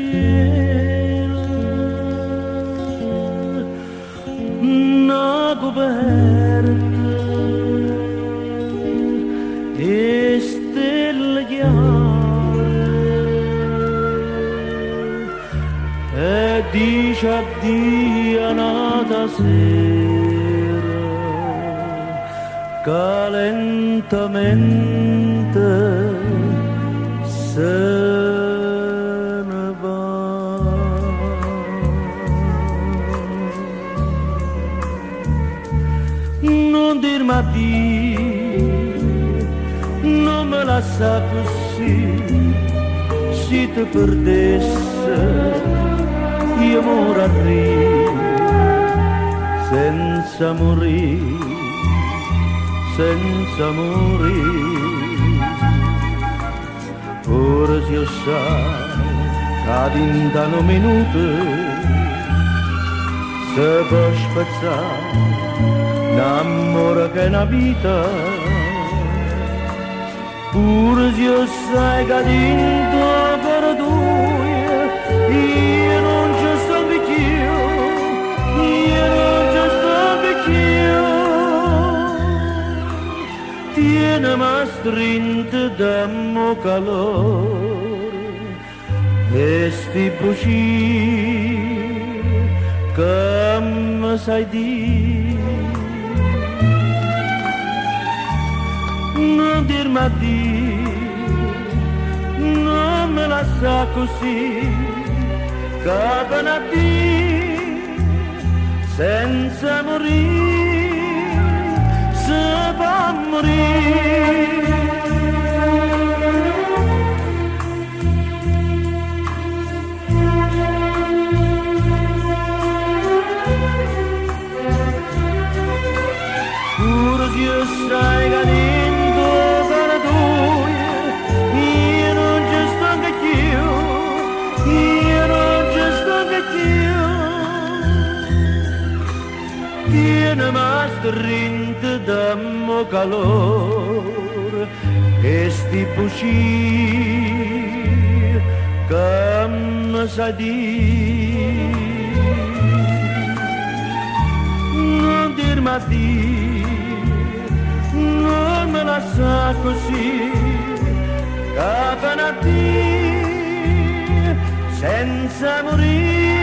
cielo, una coperta e stelle chiare, e dice addio a nata sera, che lentamente se ne va. Non dirmi addio, non me lascia così, se ti perdesse io morirei senza morire, senza morire. Ora si io sai che in un minuto se può spezzare l'amore che è una vita. Pure se io sai che dentro per due io non ci sto più, io non ci sto più. Tienimi strinto dammo calore e sti buci che mi sai dire. Non dirmi addio, non me lascia così, che per addio senza morire, se può morire. Pure se io sai che dentro per due io non ci sto più, io non ci sto più. Tienimi strinto dammo calore e sti buci che mi sai dire. Non dirmi addio, non me lascia così, che per addio senza morire.